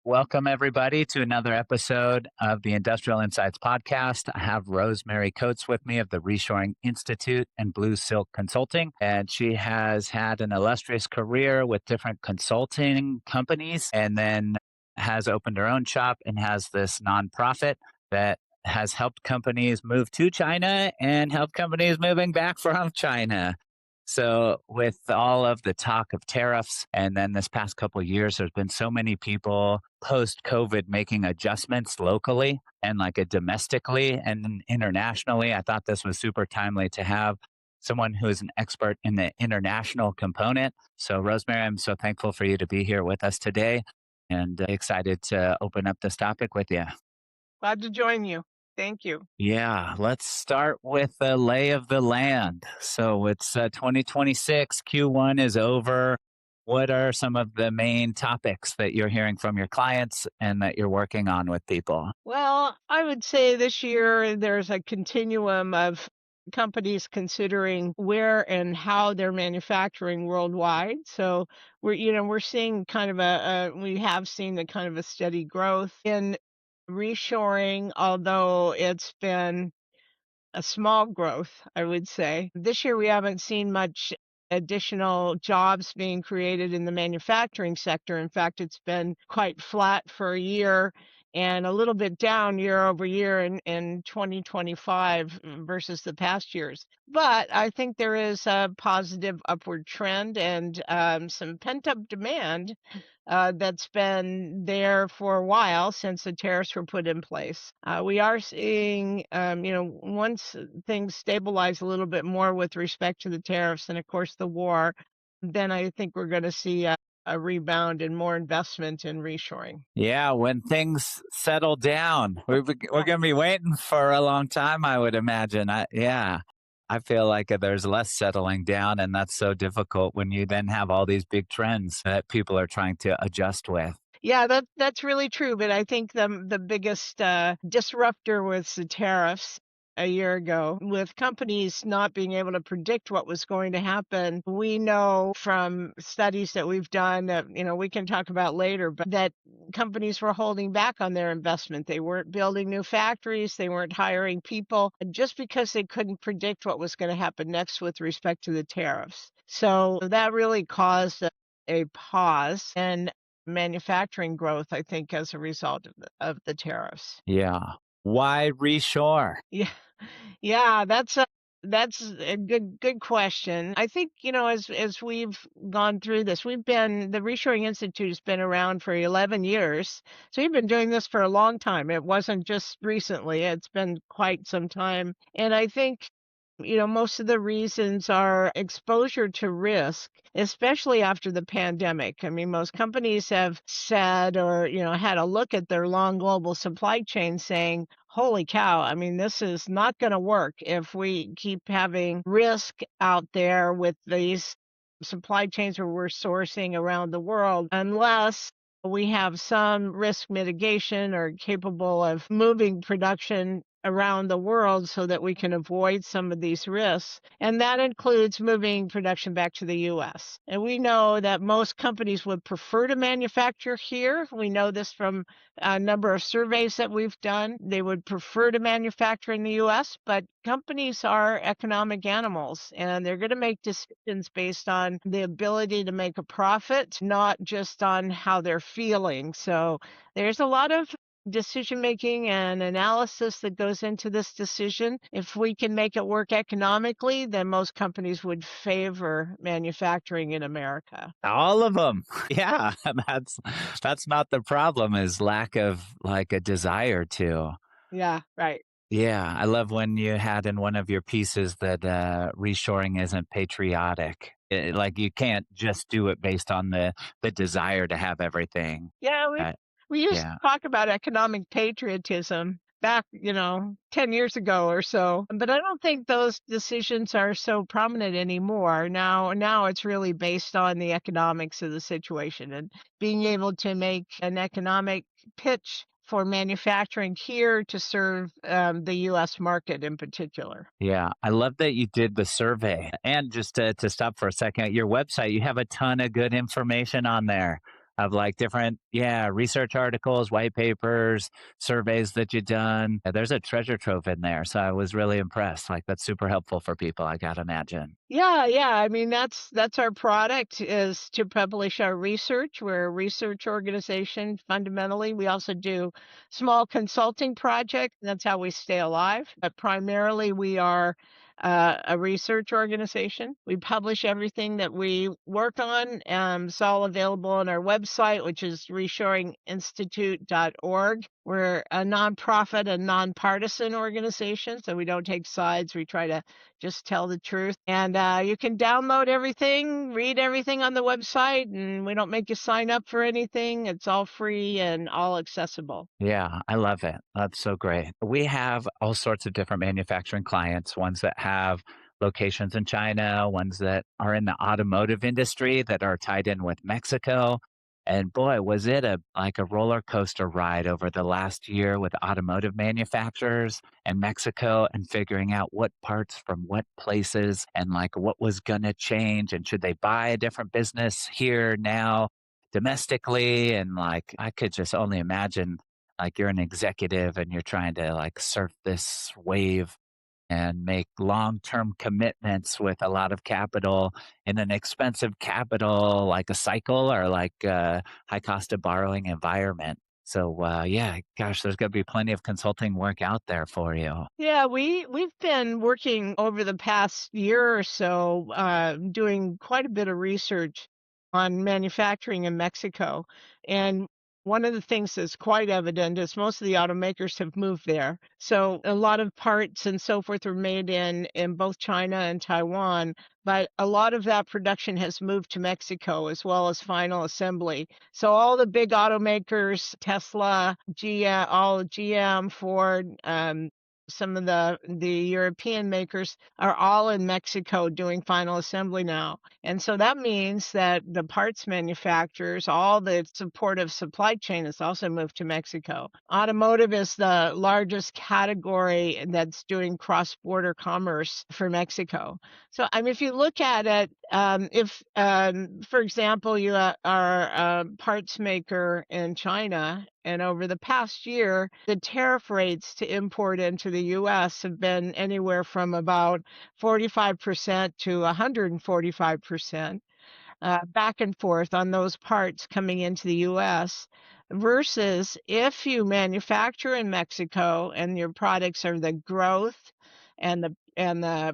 Welcome, everybody, to another episode of the Industrial Insights Podcast. I have Rosemary Coates with me of the Reshoring Institute and Blue Silk Consulting. And she has had an illustrious career with different consulting companies and then has opened her own shop and has this nonprofit that has helped companies move to China and help companies moving back from China. So, with all of the talk of tariffs, and then this past couple of years, there's been so many people post COVID making adjustments locally and domestically and then internationally. I thought this was super timely to have someone who is an expert in the international component. So, Rosemary, I'm so thankful for you to be here with us today and excited to open up this topic with you. Glad to join you. Thank you. Yeah, let's start with the lay of the land. So it's 2026, Q1 is over. What are some of the main topics that you're hearing from your clients and that you're working on with people? Well, I would say this year there's a continuum of companies considering where and how they're manufacturing worldwide. So we're seeing kind of we have seen the kind of a steady growth in reshoring, although it's been a small growth, I would say. This year, we haven't seen much additional jobs being created in the manufacturing sector. In fact, it's been quite flat for a year and a little bit down year over year in 2025 versus the past years. But I think there is a positive upward trend and some pent up demand that's been there for a while since the tariffs were put in place. We are seeing, once things stabilize a little bit more with respect to the tariffs and, of course, the war, then I think we're going to see a rebound and more investment in reshoring. Yeah, when things settle down, we're going to be waiting for a long time, I would imagine. Yeah, I feel like there's less settling down, and that's so difficult when you then have all these big trends that people are trying to adjust with. Yeah, that's really true. But I think the biggest disruptor was the tariffs a year ago. With companies not being able to predict what was going to happen, we know from studies that we've done that we can talk about later, but that companies were holding back on their investment. They weren't building new factories, they weren't hiring people, just because they couldn't predict what was going to happen next with respect to the tariffs. So that really caused a pause and manufacturing growth, I think, as a result of the tariffs. Yeah. Why reshore? Yeah. Yeah, that's a good question. I think, as we've gone through this, the Reshoring Institute has been around for 11 years. So we've been doing this for a long time. It wasn't just recently. It's been quite some time. And I think most of the reasons are exposure to risk, especially after the pandemic. I mean, most companies have said or, had a look at their long global supply chain saying, holy cow, I mean, this is not going to work if we keep having risk out there with these supply chains where we're sourcing around the world, unless we have some risk mitigation or capable of moving production around the world so that we can avoid some of these risks. And that includes moving production back to the US. And we know that most companies would prefer to manufacture here. We know this from a number of surveys that we've done. They would prefer to manufacture in the US, but companies are economic animals and they're going to make decisions based on the ability to make a profit, not just on how they're feeling. So there's a lot of decision making and analysis that goes into this decision. If we can make it work economically, then most companies would favor manufacturing in America. All of them. Yeah, that's not the problem is lack of a desire to. Yeah, right. Yeah, I love when you had in one of your pieces that reshoring isn't patriotic. You can't just do it based on the desire to have everything. Yeah, Uh, we used yeah, to talk about economic patriotism back, 10 years ago or so, but I don't think those decisions are so prominent anymore. Now it's really based on the economics of the situation and being able to make an economic pitch for manufacturing here to serve the US market in particular. yeah. I love that you did the survey. And just to stop for a second, your website, you have a ton of good information on there of like different, yeah, research articles, white papers, surveys that you've done. There's a treasure trove in there. So I was really impressed. Like that's super helpful for people, I got to imagine. Yeah, yeah. I mean, that's our product is to publish our research. We're a research organization fundamentally. We also do small consulting projects. That's how we stay alive. But primarily, we are a research organization. We publish everything that we work on. It's all available on our website, which is reshoringinstitute.org. We're a nonprofit and nonpartisan organization, so we don't take sides. We try to just tell the truth. And you can download everything, read everything on the website, and we don't make you sign up for anything. It's all free and all accessible. Yeah, I love it. That's so great. We have all sorts of different manufacturing clients, ones that have locations in China, ones that are in the automotive industry that are tied in with Mexico. And boy, was it a like a roller coaster ride over the last year with automotive manufacturers and Mexico and figuring out what parts from what places and like what was going to change and should they buy a different business here now domestically and like I could just only imagine like you're an executive and you're trying to like surf this wave and make long-term commitments with a lot of capital in an expensive capital like a cycle or like a high cost of borrowing environment. So yeah, gosh, there's going to be plenty of consulting work out there for you. Yeah, we've been working over the past year or so, doing quite a bit of research on manufacturing in Mexico. And one of the things that's quite evident is most of the automakers have moved there. So a lot of parts and so forth are made in both China and Taiwan, but a lot of that production has moved to Mexico as well as final assembly. So all the big automakers, Tesla, GM, all GM, Ford, some of the European makers are all in Mexico doing final assembly now. And so that means that the parts manufacturers, all the supportive supply chain has also moved to Mexico. Automotive is the largest category that's doing cross-border commerce for Mexico. So, I mean, if you look at it, if, for example, you are a parts maker in China, and over the past year, the tariff rates to import into the US have been anywhere from about 45% to 145%, back and forth on those parts coming into the US, versus if you manufacture in Mexico and your products are the growth and the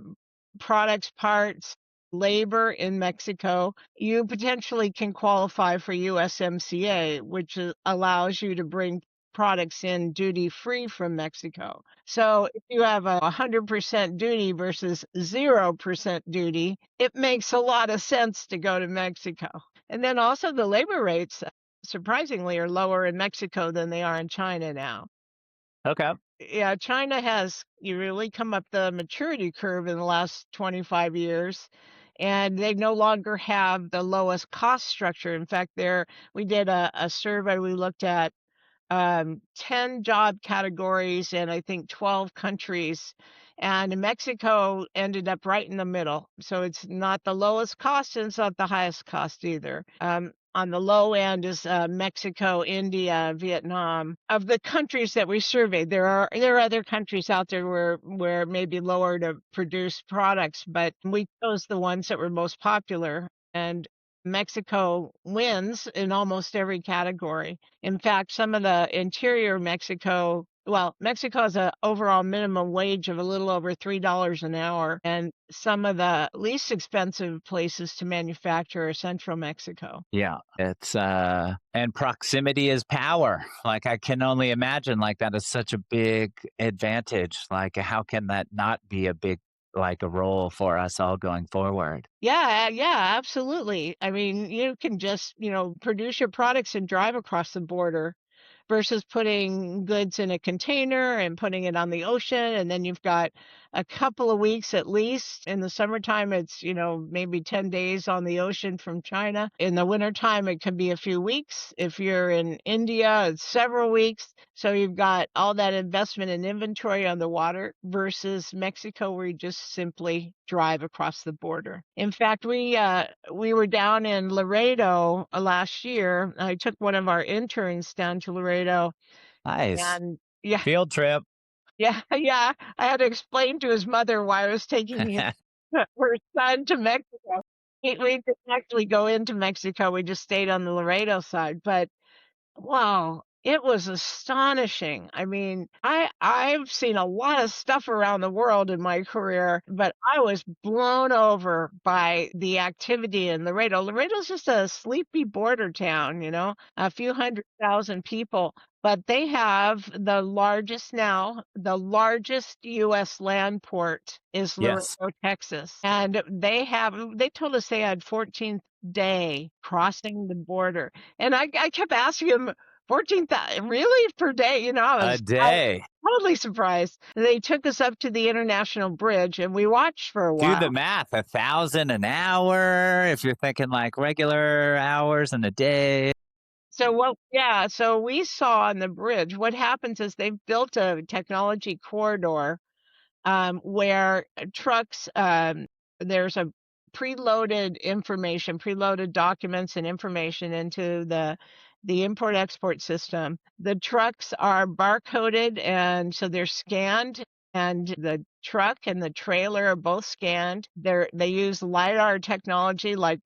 products, parts, labor in Mexico, you potentially can qualify for USMCA, which allows you to bring products in duty free from Mexico. So if you have a 100% duty versus 0% duty, it makes a lot of sense to go to Mexico. And then also the labor rates, surprisingly, are lower in Mexico than they are in China now. Okay. Yeah, China has you really come up the maturity curve in the last 25 years, and they no longer have the lowest cost structure. In fact, we did a survey. We looked at 10 job categories in I think 12 countries. And Mexico ended up right in the middle. So it's not the lowest cost and it's not the highest cost either. On the low end is Mexico, India, Vietnam. Of the countries that we surveyed, there are other countries out there where it may be lower to produce products, but we chose the ones that were most popular. And Mexico wins in almost every category. In fact, some of the interior Mexico, well, Mexico has an overall minimum wage of a little over $3 an hour, and some of the least expensive places to manufacture are central Mexico. Yeah, it's and proximity is power. Like I can only imagine like that is such a big advantage. Like how can that not be a big like a role for us all going forward? Yeah, yeah, absolutely. I mean, you can just, produce your products and drive across the border versus putting goods in a container and putting it on the ocean. And then you've got a couple of weeks at least. In the summertime, it's, maybe 10 days on the ocean from China. In the wintertime, it can be a few weeks. If you're in India, it's several weeks. So you've got all that investment in inventory on the water versus Mexico, where you just simply drive across the border. In fact, we were down in Laredo last year. I took one of our interns down to Laredo, Nice. and yeah, Field trip. yeah, yeah. I had to explain to his mother why I was taking her son to Mexico. We didn't actually go into Mexico. We just stayed on the Laredo side, but wow, it was astonishing. I mean, I've seen a lot of stuff around the world in my career, but I was blown over by the activity in Laredo. Laredo's just a sleepy border town, a few 100,000 people, but they have the largest US land port is Yes. Laredo, Texas. And they told us they had 14th day crossing the border. And I kept asking him, 14,000 really per day? A I was day. totally surprised. They took us up to the international bridge and we watched for a Do the while. math. 1,000 an hour. If you're thinking like regular hours in a day. So we saw on the bridge, what happens is they've built a technology corridor where trucks, there's a preloaded documents and information into the import-export system. The trucks are barcoded, and so they're scanned, and the truck and the trailer are both scanned. They use LiDAR technology like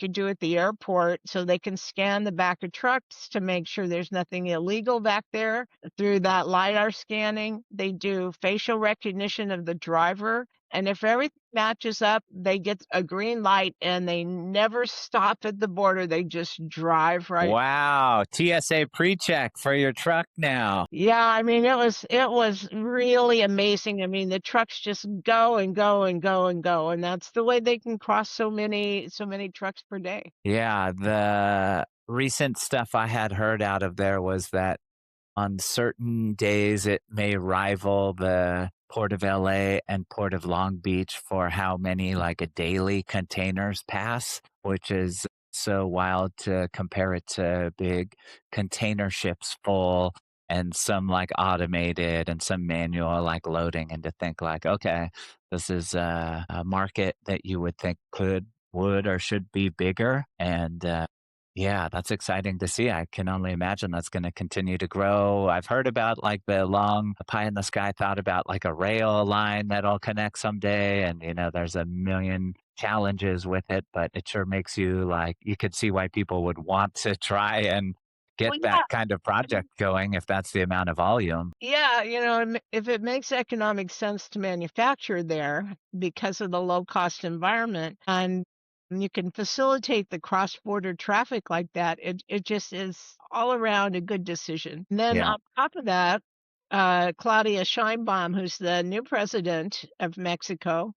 you do at the airport, so they can scan the back of trucks to make sure there's nothing illegal back there. Through that LiDAR scanning, they do facial recognition of the driver, and if everything matches up, they get a green light and they never stop at the border. They just drive right. Wow. TSA pre-check for your truck now. Yeah, I mean, it was really amazing. I mean, the trucks just go and go and go and go, and that's the way they can cross so many trucks per day. Yeah. The recent stuff I had heard out of there was that on certain days, it may rival the Port of LA and Port of Long Beach for how many like a daily containers pass, which is so wild to compare it to big container ships full and some like automated and some manual like loading, and to think like, okay, this is a market that you would think would or should be bigger. And yeah, that's exciting to see. I can only imagine that's going to continue to grow. I've heard about like the long pie in the sky thought about like a rail line that'll connect someday. And, there's a million challenges with it, but it sure makes you like, you could see why people would want to try and get Well, that yeah. kind of project going if that's the amount of volume. Yeah, if it makes economic sense to manufacture there because of the low cost environment and you can facilitate the cross-border traffic like that, it just is all around a good decision. And then Yeah. on top of that, Claudia Sheinbaum, who's the new president of Mexico,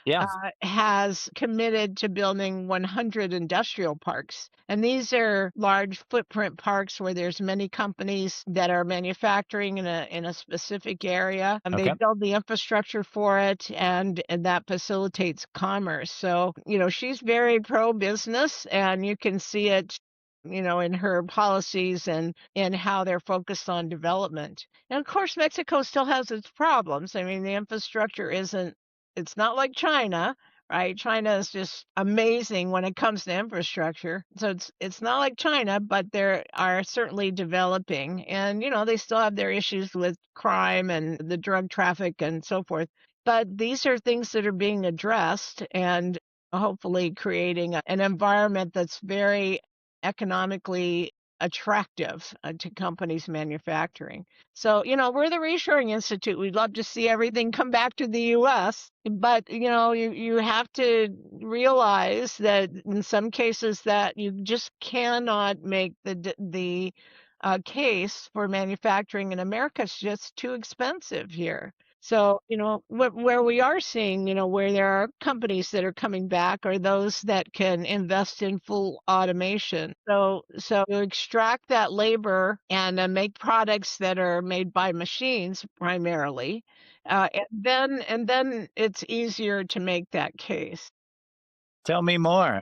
Yeah. has committed to building 100 industrial parks. And these are large footprint parks where there's many companies that are manufacturing in a specific area. And they Okay. build the infrastructure for it, and that facilitates commerce. So, she's very pro-business, and you can see it in her policies and in how they're focused on development. And of course, Mexico still has its problems. I mean, the infrastructure it's not like China, right? China is just amazing when it comes to infrastructure. So it's not like China, but they are certainly developing. And they still have their issues with crime and the drug traffic and so forth. But these are things that are being addressed and hopefully creating an environment that's very economically attractive to companies manufacturing. So, we're the Reshoring Institute. We'd love to see everything come back to the US, but you have to realize that in some cases that you just cannot make the case for manufacturing in America. It's just too expensive here. So, where we are seeing, where there are companies that are coming back are those that can invest in full automation. So to extract that labor and make products that are made by machines primarily, and then it's easier to make that case. Tell me more.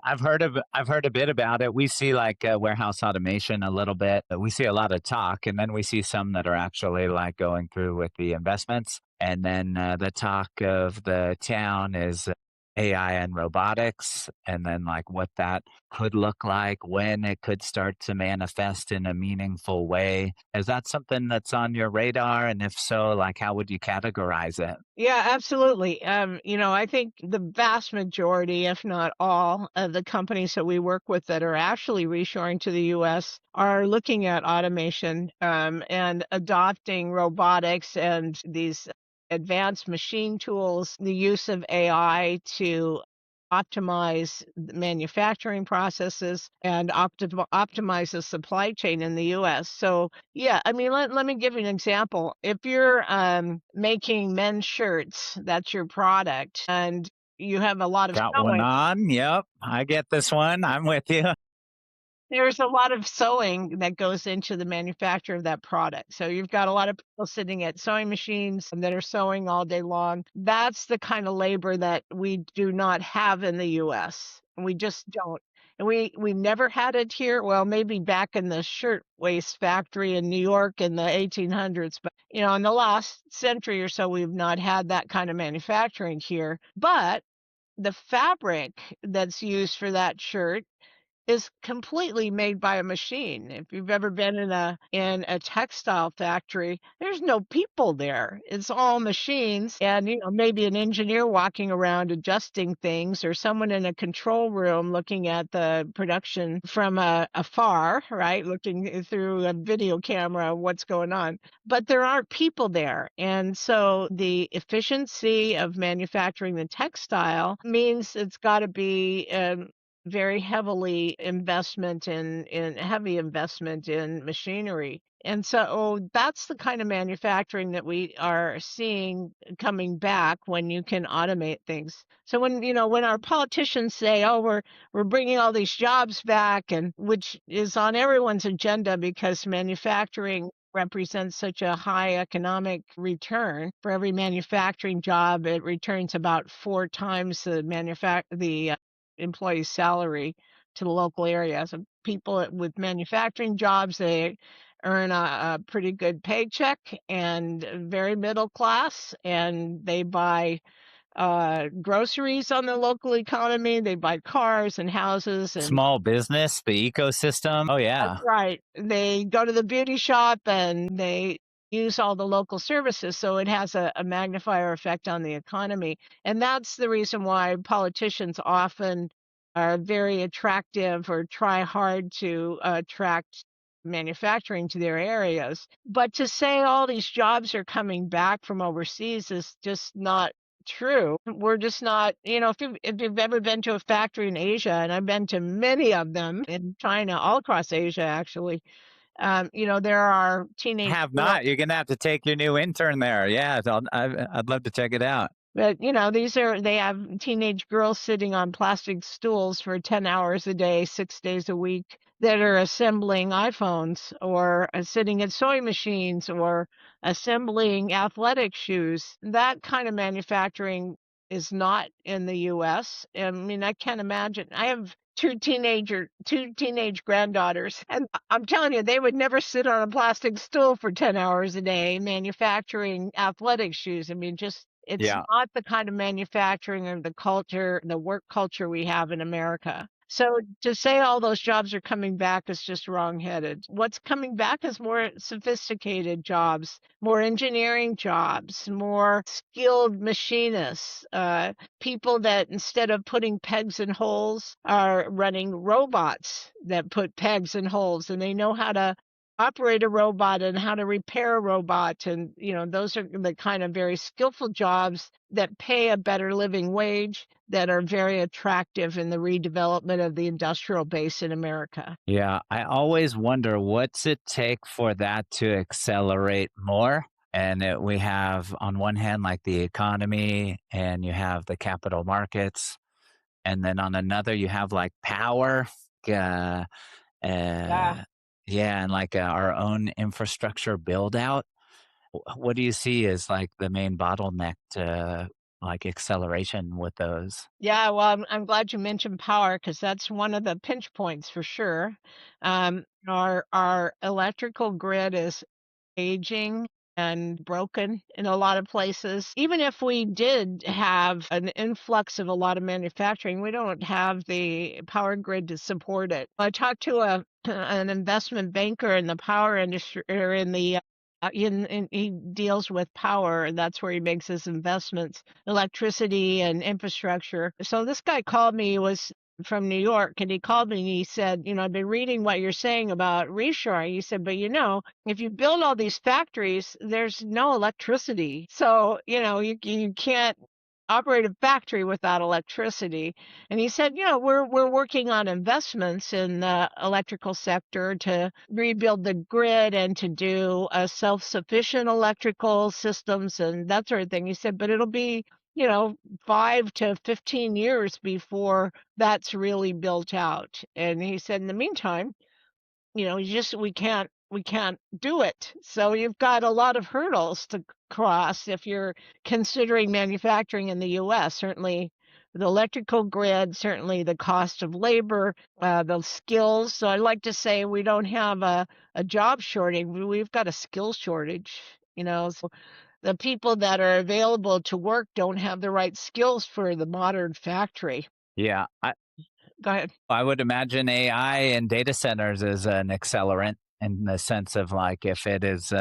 I've heard a bit about it. We see like warehouse automation a little bit. We see a lot of talk, and then we see some that are actually like going through with the investments. And then the talk of the town is AI and robotics, and then like what that could look like, when it could start to manifest in a meaningful way. Is that something that's on your radar? And if so, like how would you categorize it? Yeah, absolutely. I think the vast majority, if not all, of the companies that we work with that are actually reshoring to the US are looking at automation, and adopting robotics and these advanced machine tools, the use of AI to optimize the manufacturing processes and optimize the supply chain in the US. So yeah, I mean, let me give you an example. If you're making men's shirts, that's your product, and you have a lot of Got one sewing. on. Yep. I get this one. I'm with you. There's a lot of sewing that goes into the manufacture of that product. So you've got a lot of people sitting at sewing machines that are sewing all day long. That's the kind of labor that we do not have in the US. We just don't. And we never had it here. Well, maybe back in the shirtwaist factory in New York in the 1800s, but in the last century or so, we've not had that kind of manufacturing here. But the fabric that's used for that shirt is completely made by a machine. If you've ever been in a textile factory, there's no people there. It's all machines and maybe an engineer walking around adjusting things or someone in a control room looking at the production from afar, right? Looking through a video camera what's going on. But there aren't people there. And so the efficiency of manufacturing the textile means it's got to be very heavy investment in machinery. And so that's the kind of manufacturing that we are seeing coming back when you can automate things. So when our politicians say, "Oh, we're bringing all these jobs back," and which is on everyone's agenda because manufacturing represents such a high economic return. For every manufacturing job, it returns about 4 times the employee's salary to the local area. So people with manufacturing jobs, they earn a pretty good paycheck and very middle class, and they buy groceries on the local economy. They buy cars and houses and Small business, the ecosystem. Oh, that's yeah. right. They go to the beauty shop and they use all the local services, so it has a magnifier effect on the economy. And that's the reason why politicians often are very attractive or try hard to attract manufacturing to their areas. But to say all these jobs are coming back from overseas is just not true. We're just not, if you've ever been to a factory in Asia, and I've been to many of them in China, all across Asia, actually, there are teenage Have girls. not. You're going to have to take your new intern there. Yeah. I'd love to check it out. But, they have teenage girls sitting on plastic stools for 10 hours a day, 6 days a week that are assembling iPhones or sitting at sewing machines or assembling athletic shoes. That kind of manufacturing is not in the US. I mean, I can't imagine. I have two teenage granddaughters, and I'm telling you, they would never sit on a plastic stool for 10 hours a day manufacturing athletic shoes. I mean, just it's Yeah. not the kind of manufacturing or the culture, the work culture we have in America. So to say all those jobs are coming back is just wrongheaded. What's coming back is more sophisticated jobs, more engineering jobs, more skilled machinists, people that instead of putting pegs in holes are running robots that put pegs in holes, and they know how to operate a robot and how to repair a robot. And, those are the kind of very skillful jobs that pay a better living wage that are very attractive in the redevelopment of the industrial base in America. Yeah. I always wonder what's it take for that to accelerate more? And we have, on one hand, like the economy, and you have the capital markets. And then on another, you have like power. Uh, Yeah. uh, yeah. And like our own infrastructure build out. What do you see as like the main bottleneck to like acceleration with those? Yeah, well, I'm glad you mentioned power because that's one of the pinch points for sure. Our electrical grid is aging and broken in a lot of places. Even if we did have an influx of a lot of manufacturing, we don't have the power grid to support it. I talked to a an investment banker in the power industry or in the in he deals with power and that's where he makes his investments, electricity and infrastructure. So this guy called me, he was from New York, and he called me and he said, I've been reading what you're saying about reshoring. He said, but if you build all these factories, there's no electricity. So, you can't operate a factory without electricity. And he said, we're working on investments in the electrical sector to rebuild the grid and to do self-sufficient electrical systems and that sort of thing. He said, but it'll be 5 to 15 years before that's really built out. And he said, in the meantime, you just we can't do it. So you've got a lot of hurdles to cross if you're considering manufacturing in the US. Certainly the electrical grid, certainly the cost of labor, the skills. So I like to say we don't have a job shortage. We've got a skill shortage. So the people that are available to work don't have the right skills for the modern factory. Yeah. Go ahead. I would imagine AI and data centers is an accelerant in the sense of like if it is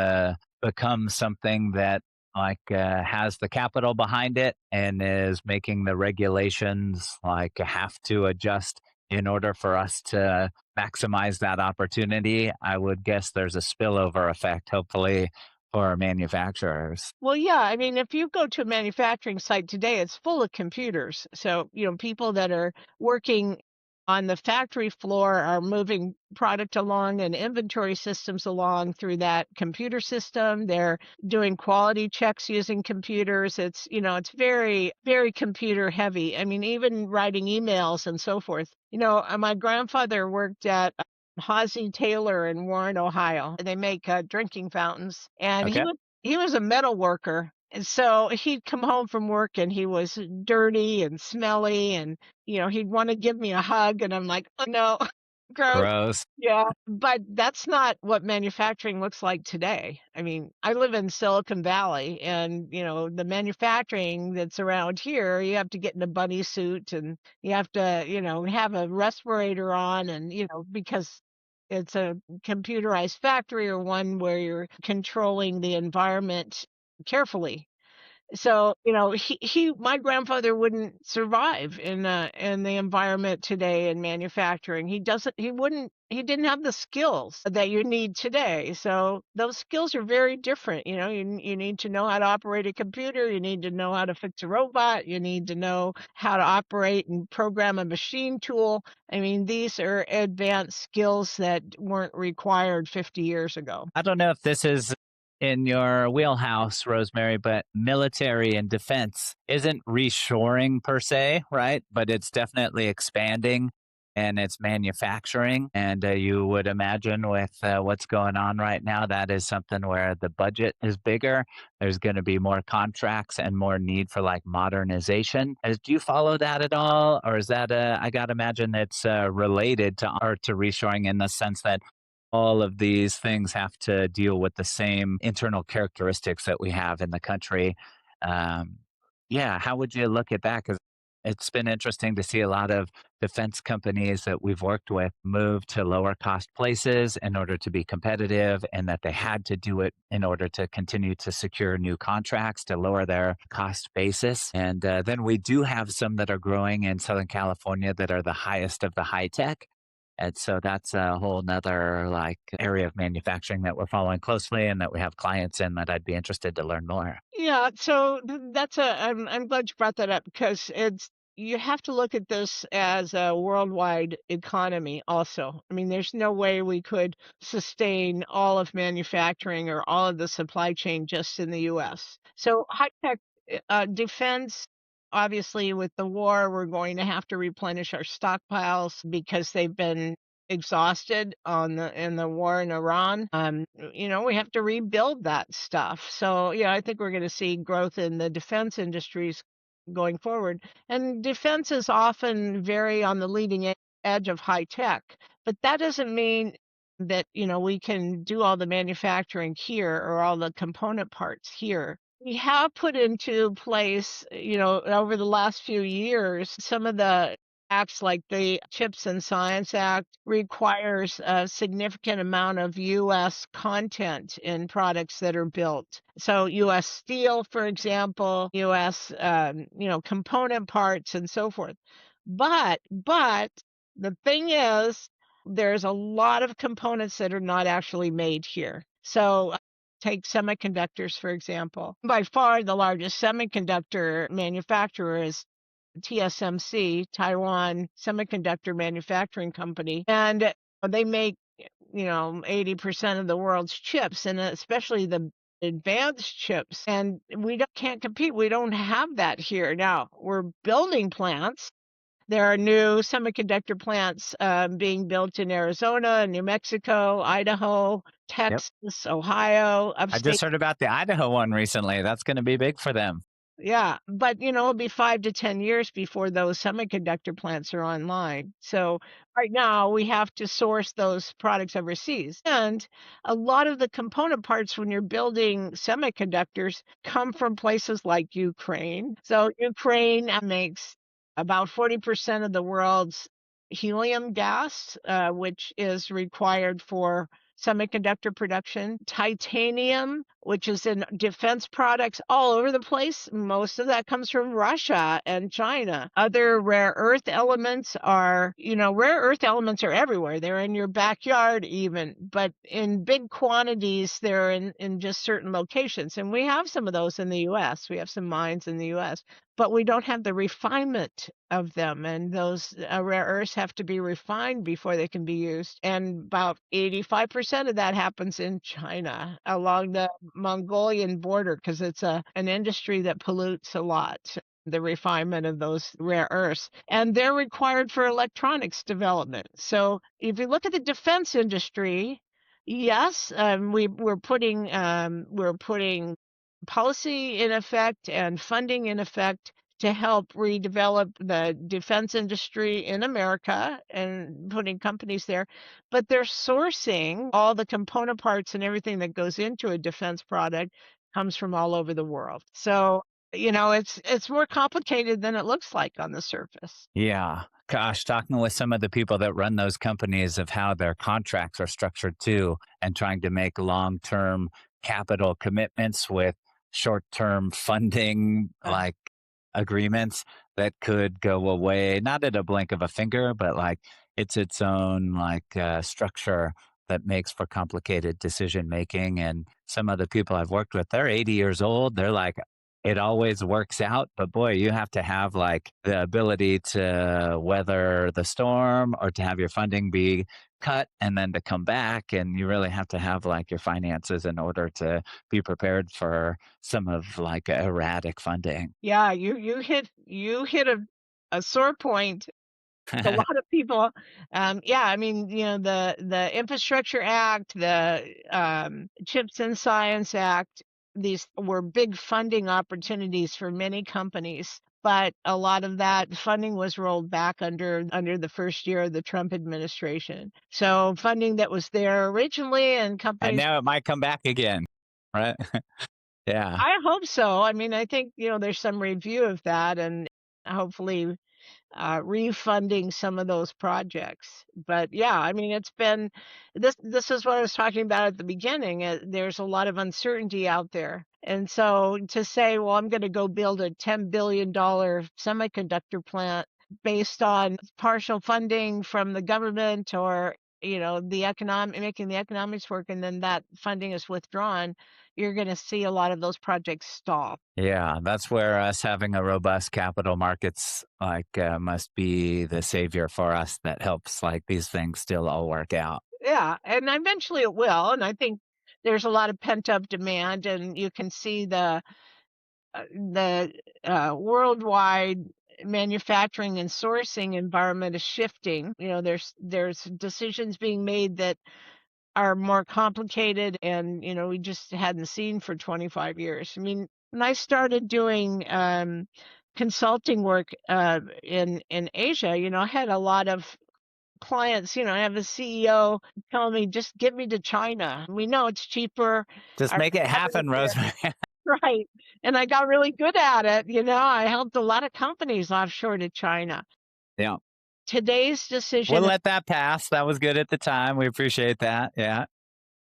become something that like has the capital behind it and is making the regulations like have to adjust in order for us to maximize that opportunity. I would guess there's a spillover effect, hopefully, for manufacturers. Well, yeah, I mean, if you go to a manufacturing site today, it's full of computers. So, people that are working on the factory floor are moving product along and inventory systems along through that computer system. They're doing quality checks using computers. It's very, very computer heavy. I mean, even writing emails and so forth. My grandfather worked at Hazy Taylor in Warren, Ohio. They make drinking fountains, and Okay. he was a metal worker. And so he'd come home from work and he was dirty and smelly and he'd want to give me a hug and I'm like, "Oh no, gross." Gross. Yeah, but that's not what manufacturing looks like today. I mean, I live in Silicon Valley and the manufacturing that's around here, you have to get in a bunny suit and you have to, have a respirator on and because it's a computerized factory or one where you're controlling the environment carefully. So, my grandfather wouldn't survive in the environment today in manufacturing. He didn't have the skills that you need today. So those skills are very different. You need to know how to operate a computer. You need to know how to fix a robot. You need to know how to operate and program a machine tool. I mean, these are advanced skills that weren't required 50 years ago. I don't know if this is in your wheelhouse, Rosemary, but military and defense isn't reshoring per se, right? But it's definitely expanding and it's manufacturing. And you would imagine with what's going on right now, that is something where the budget is bigger. There's going to be more contracts and more need for like modernization. Do you follow that at all? Or is that, I got to imagine it's related to art to reshoring in the sense that all of these things have to deal with the same internal characteristics that we have in the country. Um, yeah, how would you look at that? Because it's been interesting to see a lot of defense companies that we've worked with move to lower cost places in order to be competitive, and that they had to do it in order to continue to secure new contracts to lower their cost basis. And then we do have some that are growing in Southern California that are the highest of the high tech. And so that's a whole nother like area of manufacturing that we're following closely and that we have clients in that I'd be interested to learn more. Yeah, so that's I'm glad you brought that up because you have to look at this as a worldwide economy also. I mean, there's no way we could sustain all of manufacturing or all of the supply chain just in the US. So high tech defense, obviously with the war, we're going to have to replenish our stockpiles because they've been exhausted in the war in Iran. We have to rebuild that stuff. So yeah, I think we're going to see growth in the defense industries going forward. And defense is often very on the leading edge of high tech, but that doesn't mean that, we can do all the manufacturing here or all the component parts here. We have put into place, over the last few years, some of the acts like the Chips and Science Act requires a significant amount of U.S. content in products that are built. So U.S. steel, for example, U.S. Component parts and so forth. But the thing is, there's a lot of components that are not actually made here. So take semiconductors, for example. By far, the largest semiconductor manufacturer is TSMC, Taiwan Semiconductor Manufacturing Company, and they make 80% of the world's chips, and especially the advanced chips. And can't compete. We don't have that here. Now we're building plants. There are new semiconductor plants being built in Arizona, New Mexico, Idaho, Yep. Texas, Ohio, I just upstate. heard about the Idaho one recently. That's going to be big for them. Yeah, but it'll be 5 to 10 years before those semiconductor plants are online. So right now we have to source those products overseas. And a lot of the component parts when you're building semiconductors come from places like Ukraine. So Ukraine makes about 40% of the world's helium gas, which is required for semiconductor production, titanium, which is in defense products all over the place. Most of that comes from Russia and China. Other rare earth elements are, rare earth elements are everywhere. They're in your backyard even, but in big quantities, they're in just certain locations. And we have some of those in the US. We have some mines in the US, but we don't have the refinement of them. And those rare earths have to be refined before they can be used. And about 85% of that happens in China along the Mongolian border because it's an industry that pollutes a lot, the refinement of those rare earths. And they're required for electronics development. So if you look at the defense industry, yes, we're putting policy in effect and funding in effect to help redevelop the defense industry in America and putting companies there. But they're sourcing all the component parts and everything that goes into a defense product comes from all over the world. So, it's more complicated than it looks like on the surface. Yeah. Gosh, talking with some of the people that run those companies of how their contracts are structured too, and trying to make long term capital commitments with short term funding, Uh, like agreements that could go away, not at a blink of a finger, but like it's its own structure that makes for complicated decision making. And some of the people I've worked with, they're 80 years old. They're like, it always works out, but boy, you have to have like the ability to weather the storm or to have your funding be cut and then to come back. And you really have to have like your finances in order to be prepared for some of like erratic funding. yeah, you hit a sore point. A lot of people, yeah, I mean, the Infrastructure Act, the Chips and Science Act, these were big funding opportunities for many companies, but a lot of that funding was rolled back under the first year of the Trump administration. So funding that was there originally and And companies. now it might come back again, right? Yeah. I hope so. I mean, I think, there's some review of that and hopefully refunding some of those projects. But yeah, I mean, it's been this is what I was talking about at the beginning. There's a lot of uncertainty out there. And so to say, well, I'm going to go build a $10 billion semiconductor plant based on partial funding from the government or making the economics work, and then that funding is withdrawn, you're going to see a lot of those projects stall. Yeah, that's where us having a robust capital markets must be the savior for us that helps like these things still all work out. Yeah, and eventually it will. And I think there's a lot of pent up demand, and you can see the worldwide manufacturing and sourcing environment is shifting. There's decisions being made that are more complicated, and we just hadn't seen for 25 years. I mean, when I started doing consulting work in Asia, I had a lot of clients. I have a CEO telling me, just get me to China. We know it's cheaper. Just Our make it competitors happen, Rosemary. are right. And I got really good at it. I helped a lot of companies offshore to China. Yeah. Today's We'll decision is, let that pass. That was good at the time. We appreciate that. Yeah.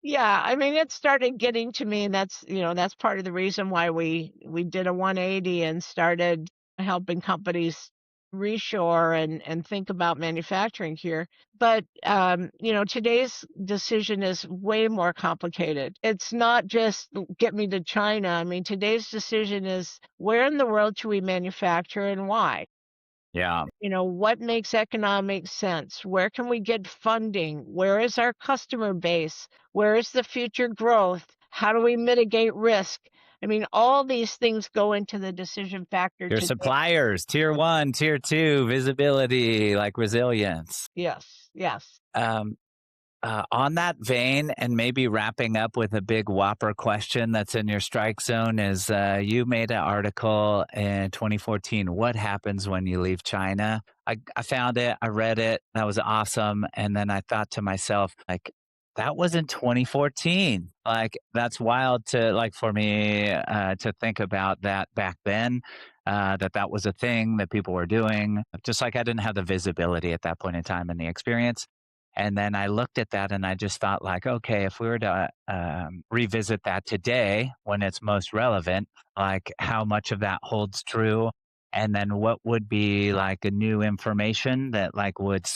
yeah, I mean, it started getting to me, and that's part of the reason why we did a 180 and started helping companies reshore and think about manufacturing here. But today's decision is way more complicated. It's not just get me to China. I mean, today's decision is, where in the world should we manufacture and why? Yeah. What makes economic sense? Where can we get funding? Where is our customer base? Where is the future growth? How do we mitigate risk? I mean, all these things go into the decision factor Your today. suppliers, tier one, tier two, visibility, like resilience. Yes, yes. Um, on that vein, and maybe wrapping up with a big whopper question that's in your strike zone, is you made an article in 2014. What happens when you leave China? I found it, I read it, that was awesome. And then I thought to myself, like, that was in 2014. Like, that's wild to, like, for me to think about that back then. That was a thing that people were doing. Just like I didn't have the visibility at that point in time and the experience. And then I looked at that and I just thought, like, okay, if we were to revisit that today when it's most relevant, like how much of that holds true? And then what would be like a new information that like would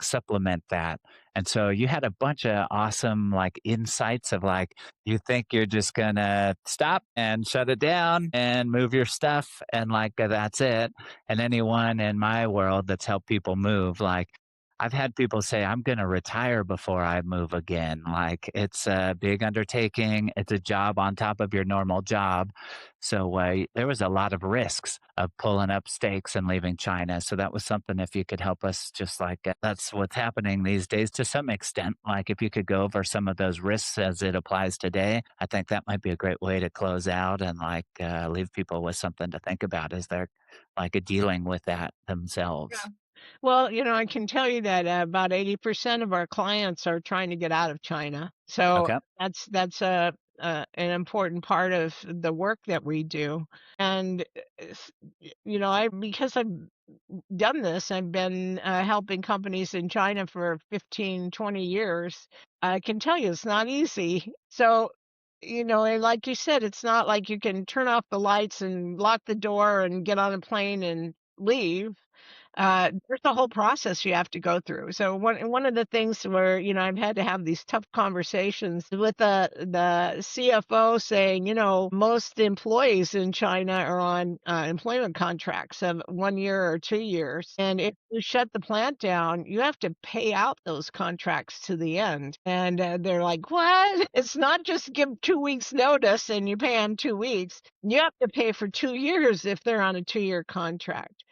supplement that. And so you had a bunch of awesome like insights of like, you think you're just gonna stop and shut it down and move your stuff and like that's it. And anyone in my world that's helped people move, like I've had people say, I'm going to retire before I move again. Like it's a big undertaking. It's a job on top of your normal job. So there was a lot of risks of pulling up stakes and leaving China. So that was something, if you could help us, just like that's what's happening these days to some extent. Like if you could go over some of those risks as it applies today, I think that might be a great way to close out and like leave people with something to think about as they're like dealing with that themselves. Well, I can tell you that about 80% of our clients are trying to get out of China. So Okay. that's an important part of the work that we do. And I because I've done this, I've been helping companies in China for 15, 20 years. I can tell you it's not easy. So, and like you said, it's not like you can turn off the lights and lock the door and get on a plane and leave. There's a whole process you have to go through. So one of the things where, I've had to have these tough conversations with the CFO saying, most employees in China are on employment contracts of 1 year or 2 years. And if you shut the plant down, you have to pay out those contracts to the end. And they're like, what? It's not just give 2 weeks notice and you pay them 2 weeks. You have to pay for 2 years if they're on a 2-year contract.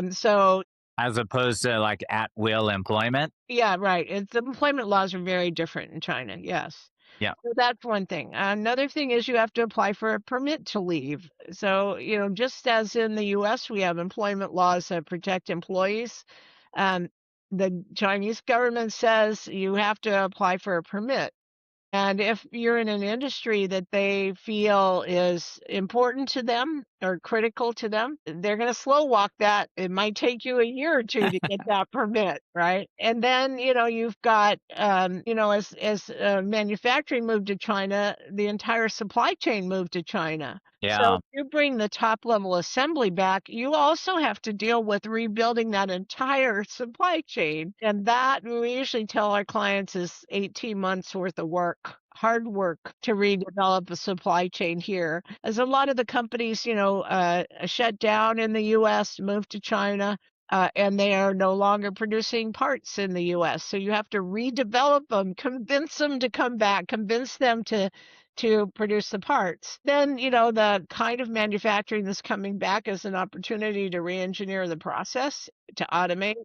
So As opposed to like at will employment. yeah, right. The employment laws are very different in China. Yes. Yeah. So that's one thing. Another thing is you have to apply for a permit to leave. So, just as in the US, we have employment laws that protect employees. Um, the Chinese government says you have to apply for a permit. And if you're in an industry that they feel is important to them, are critical to them, they're going to slow walk that. It might take you a year or two to get that permit, right? And then, you've got, as manufacturing moved to China, the entire supply chain moved to China. So Yeah. if you bring the top level assembly back, you also have to deal with rebuilding that entire supply chain. And that we usually tell our clients is 18 months worth of work, hard work to redevelop a supply chain here. As a lot of the companies, shut down in the US, moved to China. And they are no longer producing parts in the US. So you have to redevelop them, convince them to come back, convince them to produce the parts. Then, the kind of manufacturing that's coming back is an opportunity to re-engineer the process, to automate,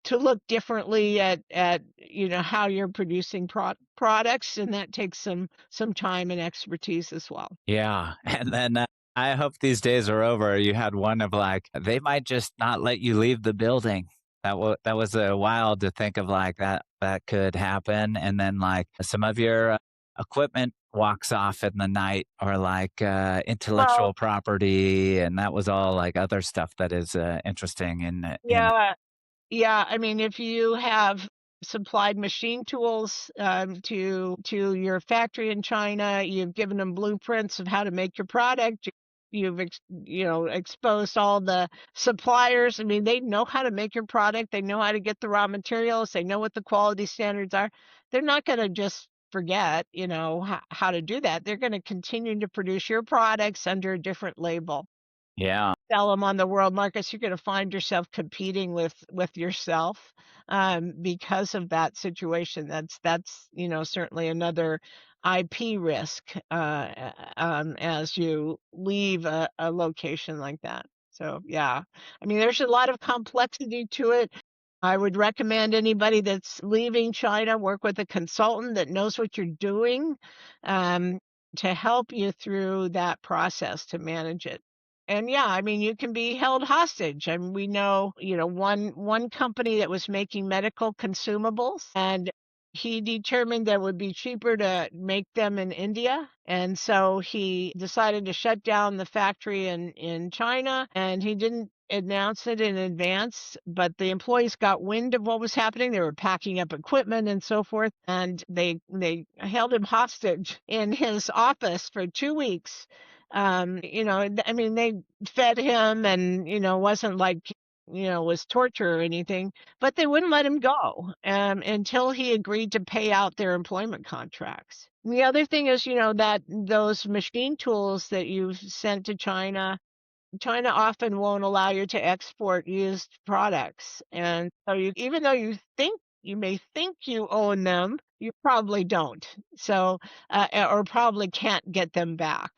to look differently at how you're producing products, and that takes some time and expertise as well. Yeah. And then I hope these days are over. You had one of like, they might just not let you leave the building. That was wild to think of like that could happen. And then like some of your equipment walks off in the night or like Well, intellectual property. And that was all like other stuff that is interesting in yeah. Yeah, I mean, if you have supplied machine tools to your factory in China, you've given them blueprints of how to make your product. You've exposed all the suppliers. I mean, they know how to make your product. They know how to get the raw materials. They know what the quality standards are. They're not going to just forget, how to do that. They're going to continue to produce your products under a different label, yeah. sell them on the world markets. You're going to find yourself competing with yourself because of that situation. That's certainly another IP risk as you leave a location like that. So yeah, I mean, there's a lot of complexity to it. I would recommend anybody that's leaving China work with a consultant that knows what you're doing um, to help you through that process to manage it. And yeah, I mean, you can be held hostage. I mean, we know, one company that was making medical consumables, and he determined that it would be cheaper to make them in India. And so he decided to shut down the factory in China, and he didn't announce it in advance, but the employees got wind of what was happening. They were packing up equipment and so forth, and they held him hostage in his office for 2 weeks. I mean, they fed him, and wasn't like was torture or anything, but they wouldn't let him go until he agreed to pay out their employment contracts. And the other thing is, that those machine tools that you've sent to China often won't allow you to export used products. And so even though you may think you own them, you probably don't. So, or probably can't get them back.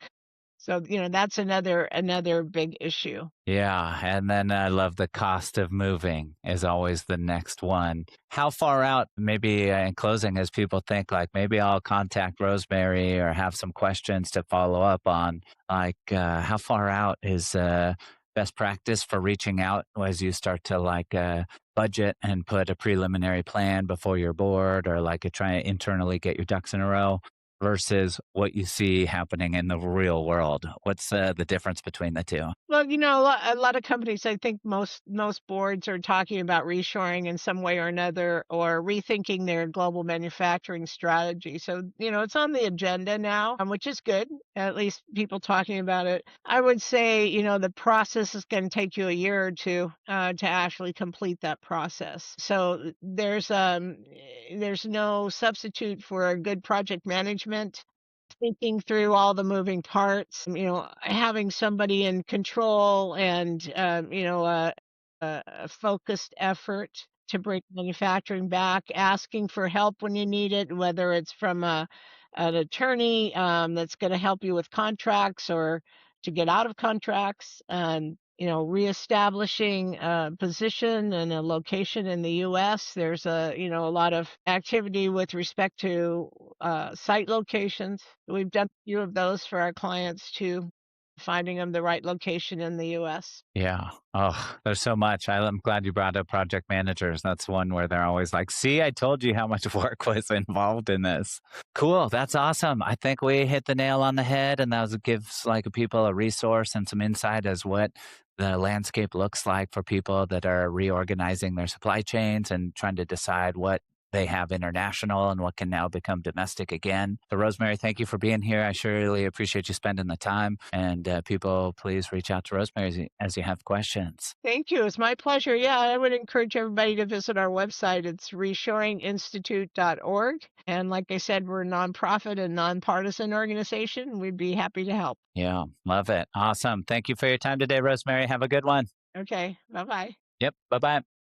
So, that's another big issue. Yeah, and then I love the cost of moving is always the next one. How far out, maybe in closing, as people think like maybe I'll contact Rosemary or have some questions to follow up on, like how far out is best practice for reaching out as you start to like budget and put a preliminary plan before your board or like try to internally get your ducks in a row versus what you see happening in the real world? What's the difference between the two? Well, a lot of companies, I think most boards are talking about reshoring in some way or another, or rethinking their global manufacturing strategy. So, it's on the agenda now, which is good. At least people talking about it. I would say, the process is going to take you a year or two to actually complete that process. So there's no substitute for a good project management, thinking through all the moving parts, having somebody in control, and a focused effort to bring manufacturing back, asking for help when you need it, whether it's from an attorney that's going to help you with contracts or to get out of contracts, and reestablishing a position and a location in the U.S. There's a lot of activity with respect to site locations. We've done a few of those for our clients too. finding them the right location in the US. Yeah. Oh, there's so much. I'm glad you brought up project managers. That's one where they're always like, see, I told you how much work was involved in this. Cool. That's awesome. I think we hit the nail on the head, and that gives like people a resource and some insight as what the landscape looks like for people that are reorganizing their supply chains and trying to decide what they have international and what can now become domestic again. So, Rosemary, thank you for being here. I surely appreciate you spending the time. And people, please reach out to Rosemary as you have questions. Thank you. It's my pleasure. Yeah, I would encourage everybody to visit our website. It's reshoringinstitute.org. And like I said, we're a nonprofit and nonpartisan organization. We'd be happy to help. Yeah, love it. Awesome. Thank you for your time today, Rosemary. Have a good one. Okay. Bye bye. Yep. Bye bye.